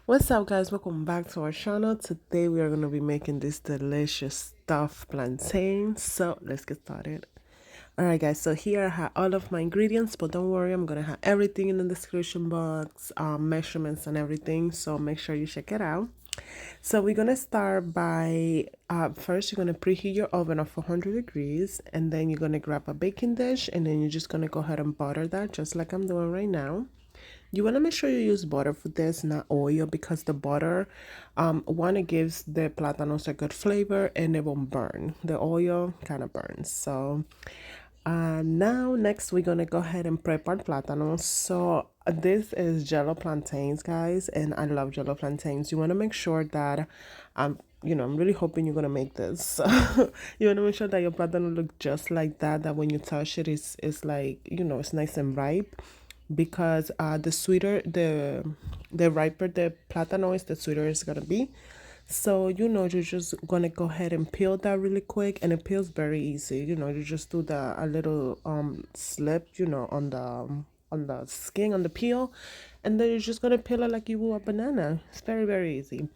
What's up, guys? Welcome back to our channel. Today we are going to be making this delicious stuffed plantain. So let's get started. Alright, guys, so here I have all of my ingredients, but don't worry, I'm going to have everything in the description box, measurements and everything, so make sure you check it out. So we're going to start by first you're going to preheat your oven at 400 degrees, and then you're going to grab a baking dish, and then you're just going to go ahead and butter that just like I'm doing right now. You want to make sure you use butter for this, not oil, because the butter, one, it gives the platanos a good flavor and it won't burn. The oil kind of burns. So now next we're gonna go ahead and prep our platanos. So this is jello plantains, guys, and I love jello plantains. You want to make sure that I'm really hoping you're gonna make this. You want to make sure that your platano look just like that, that when you touch it, it's like, it's nice and ripe, because the sweeter the riper the plátano is, the sweeter it's gonna be. So you're just gonna go ahead and peel that really quick, and it peels very easy. You just do a little slip, on the skin, on the peel, and then you're just gonna peel it like you would a banana. It's very, very easy.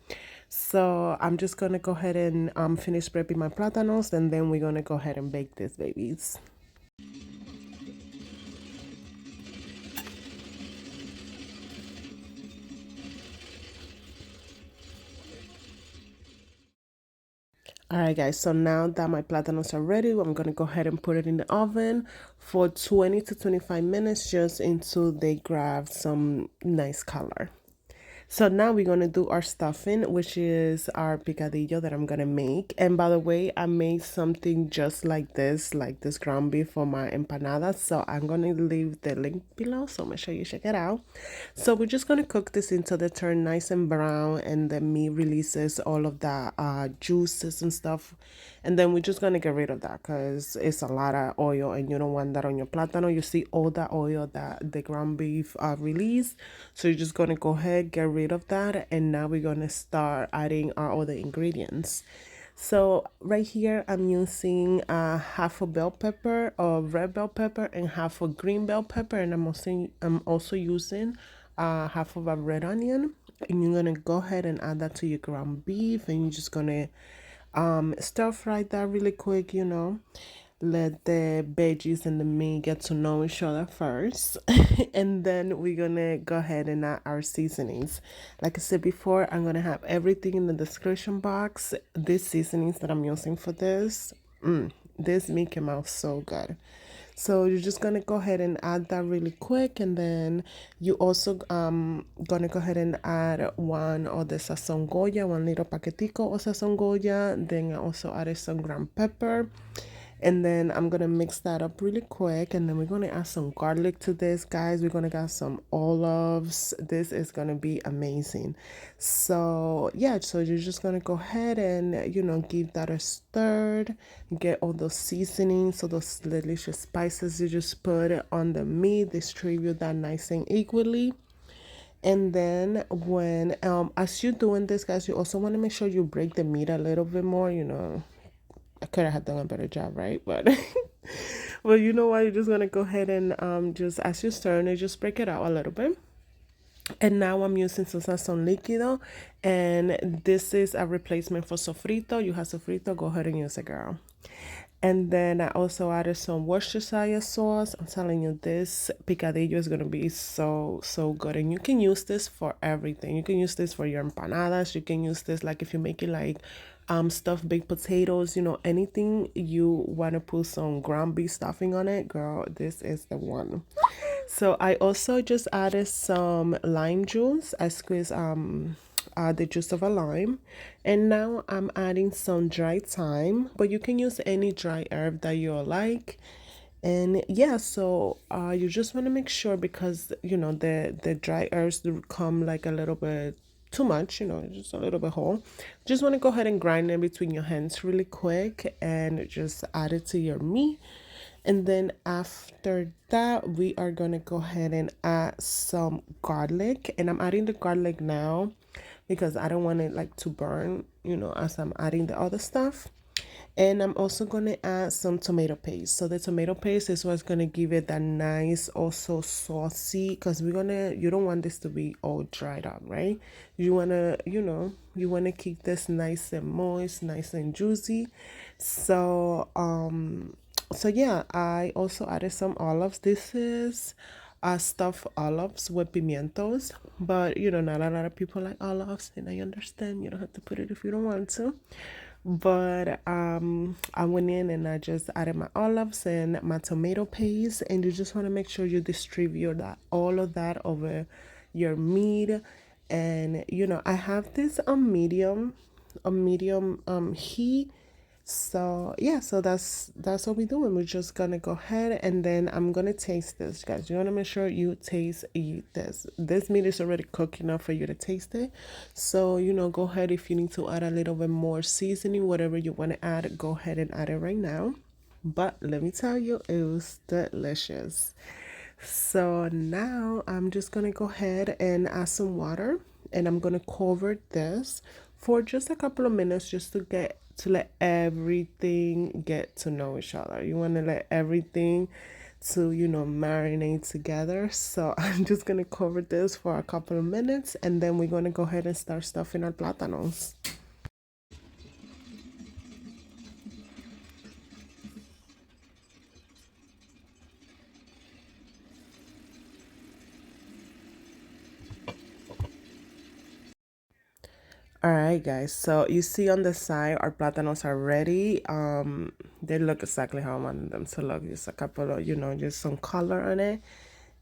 So I'm just gonna go ahead and finish prepping my plátanos, and then we're gonna go ahead and bake these babies. All right, guys, so now that my plátanos are ready, I'm gonna go ahead and put it in the oven for 20 to 25 minutes, just until they grab some nice color. So now we're gonna do our stuffing, which is our picadillo that I'm gonna make. And by the way, I made something just like this ground beef for my empanadas. So I'm gonna leave the link below, so make sure you check it out. So we're just gonna cook this until they turn nice and brown, and the meat releases all of the juices and stuff. And then we're just gonna get rid of that because it's a lot of oil, and you don't want that on your plátano. You see all the oil that the ground beef release. So you're just gonna go ahead, get rid of that, and now we're gonna start adding our other ingredients. So right here I'm using half a bell pepper, a red bell pepper, and half a green bell pepper, and I'm also using half of a red onion. And you're gonna go ahead and add that to your ground beef, and you're just gonna stir fry that really quick. Let the veggies and the meat get to know each other first. And then we're gonna go ahead and add our seasonings. Like I said before, I'm gonna have everything in the description box. These seasonings that I'm using for this meat came out so good. So you're just gonna go ahead and add that really quick, and then you also gonna go ahead and add one of the sazón Goya, one little packetico of sazón Goya. Then I also added some ground pepper, and then I'm gonna mix that up really quick, and then we're gonna add some garlic to this, guys. We're gonna add some olives. This is gonna be amazing. So yeah, so you're just gonna go ahead and give that a stir, get all those seasonings, so those delicious spices, you just put it on the meat, distribute that nice and equally. And then when as you're doing this, guys, you also want to make sure you break the meat a little bit more. I could have done a better job, right? But well, you know what? You're just gonna go ahead and just as you stir it, just break it out a little bit. And now I'm using sazón líquido, and this is a replacement for sofrito. You have sofrito, go ahead and use it, girl. And then I also added some Worcestershire sauce. I'm telling you, this picadillo is gonna be so, so good. And you can use this for everything. You can use this for your empanadas. You can use this like if you're making like stuffed baked potatoes, anything you want to put some ground beef stuffing on it, girl, this is the one. So I also just added some lime juice. I squeezed the juice of a lime, and now I'm adding some dry thyme, but you can use any dry herb that you like. And yeah, so you just want to make sure, because the dry herbs do come like a little bit too much, just a little bit whole. Just want to go ahead and grind it between your hands really quick, and just add it to your meat. And then after that, we are gonna go ahead and add some garlic, and I'm adding the garlic now because I don't want it like to burn, as I'm adding the other stuff. And I'm also gonna add some tomato paste. So the tomato paste is what's gonna give it that nice, also saucy, because you don't want this to be all dried up, right? You wanna, you wanna keep this nice and moist, nice and juicy. So, yeah, I also added some olives. This is stuffed olives with pimientos, but not a lot of people like olives, and I understand you don't have to put it if you don't want to. But I went in and I just added my olives and my tomato paste, and you just want to make sure you distribute that all of that over your meat. And I have this medium heat. So yeah, so that's what we're doing. We're just gonna go ahead and then I'm gonna taste this, guys. You wanna make sure you taste this. This meat is already cooked enough for you to taste it. So go ahead if you need to add a little bit more seasoning, whatever you want to add, go ahead and add it right now. But let me tell you, it was delicious. So now I'm just gonna go ahead and add some water, and I'm gonna cover this for just a couple of minutes just to let everything get to know each other. You want to let everything to marinate together. So I'm just gonna cover this for a couple of minutes, and then we're gonna go ahead and start stuffing our plátanos. All right, guys. So you see on the side, our plátanos are ready. They look exactly how I wanted them to look. Just a couple of, just some color on it.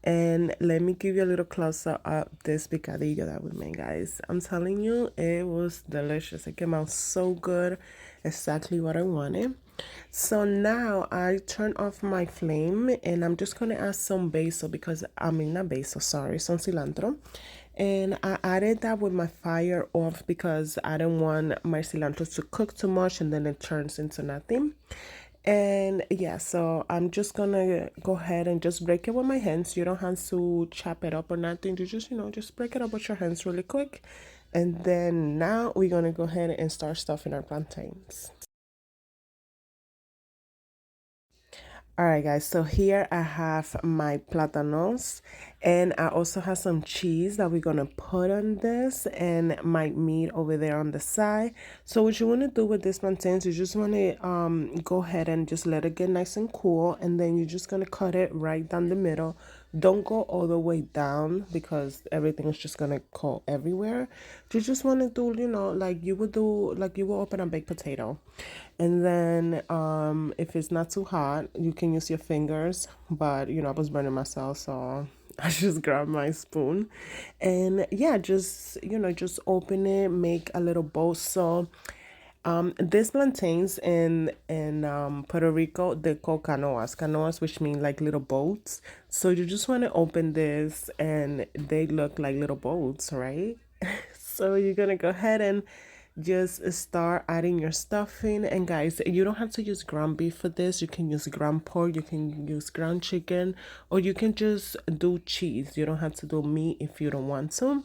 And let me give you a little closer up this picadillo that we made, guys. I'm telling you, it was delicious. It came out so good, exactly what I wanted. So now I turn off my flame, and I'm just gonna add some basil, because I mean not basil, sorry, some cilantro. And I added that with my fire off because I don't want my cilantro to cook too much and then it turns into nothing. And yeah, so I'm just gonna go ahead and just break it with my hands. You don't have to chop it up or nothing. You just, just break it up with your hands really quick. And then now we're gonna go ahead and start stuffing our plantains. All right, guys, so here I have my plátanos, and I also have some cheese that we're gonna put on this, and my meat over there on the side. So what you want to do with this plantains, you just want to go ahead and just let it get nice and cool, and then you're just gonna cut it right down the middle. Don't go all the way down because everything is just gonna go everywhere. You just want to do, like you would do, like you will open a baked potato. And then if it's not too hot, you can use your fingers, but I was burning myself, so I just grabbed my spoon. And yeah, just just open it, make a little bowl. So this plantains in Puerto Rico, they call canoas, which mean like little boats. So you just want to open this, and they look like little boats, right? So you're gonna go ahead and just start adding your stuffing. And guys, you don't have to use ground beef for this. You can use ground pork, you can use ground chicken, or you can just do cheese. You don't have to do meat if you don't want to.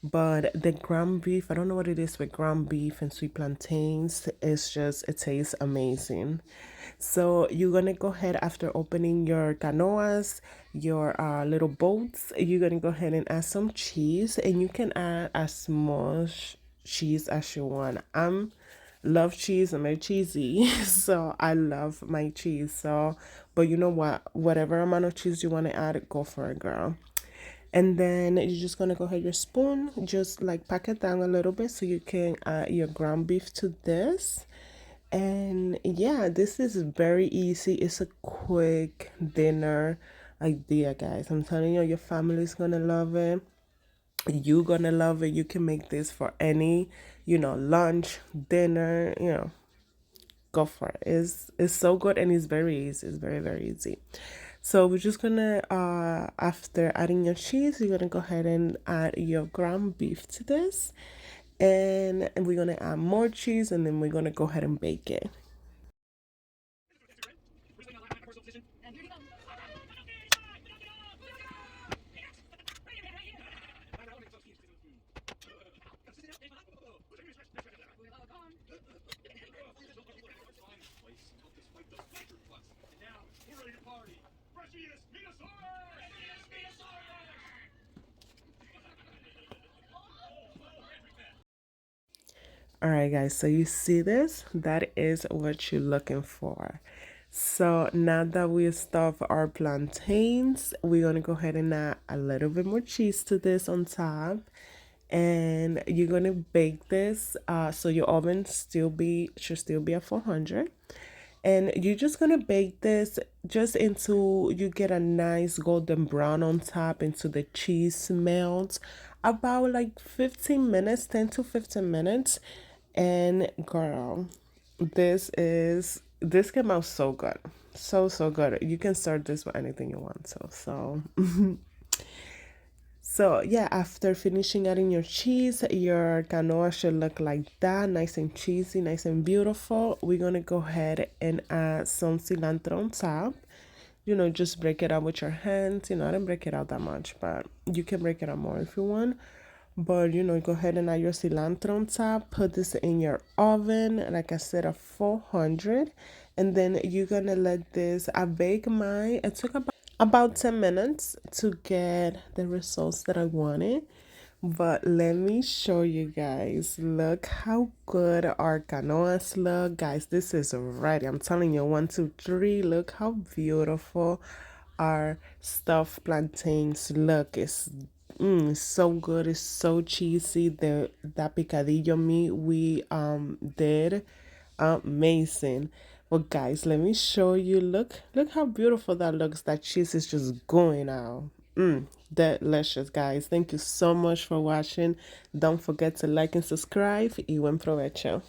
But the ground beef, I don't know what it is with ground beef and sweet plantains. It tastes amazing. So you're gonna go ahead after opening your canoas, your little boats. You're gonna go ahead and add some cheese, and you can add as much cheese as you want. Love cheese. I'm very cheesy, so I love my cheese. So, but you know what? Whatever amount of cheese you want to add, go for it, girl. And then you're just gonna go ahead your spoon, just like pack it down a little bit so you can add your ground beef to this. And yeah, this is very easy. It's a quick dinner idea, guys. I'm telling you, your family's gonna love it. You're gonna love it. You can make this for any, lunch, dinner, go for it. It's so good, and it's very easy. It's very, very easy. So we're just gonna after adding your cheese, you're gonna go ahead and add your ground beef to this, and we're gonna add more cheese, and then we're gonna go ahead and bake it. All right, guys, so you see this? That is what you're looking for. So now that we stuff our plantains, we're gonna go ahead and add a little bit more cheese to this on top. And you're gonna bake this. So your oven should still be at 400. And you're just gonna bake this just into you get a nice golden brown on top into the cheese melts about like 15 minutes, 10 to 15 minutes. And girl, this came out so good. So good. You can serve this with anything you want. So yeah, after finishing adding your cheese, your canoa should look like that, nice and cheesy, nice and beautiful. We're gonna go ahead and add some cilantro on top. You know, just break it out with your hands. You know, I didn't break it out that much, but you can break it out more if you want. But you know, go ahead and add your cilantro on top. Put this in your oven, like I said, at 400, and then you're gonna let this. I bake mine. It took about 10 minutes to get the results that I wanted. But let me show you guys. Look how good our canoas look. Guys, this is ready. I'm telling you, one, two, three. Look how beautiful our stuffed plantains look. It's so good. It's so cheesy. That picadillo meat we did, amazing. But guys, let me show you. Look how beautiful that looks. That cheese is just going out. Delicious, guys. Thank you so much for watching. Don't forget to like and subscribe. Y buen provecho.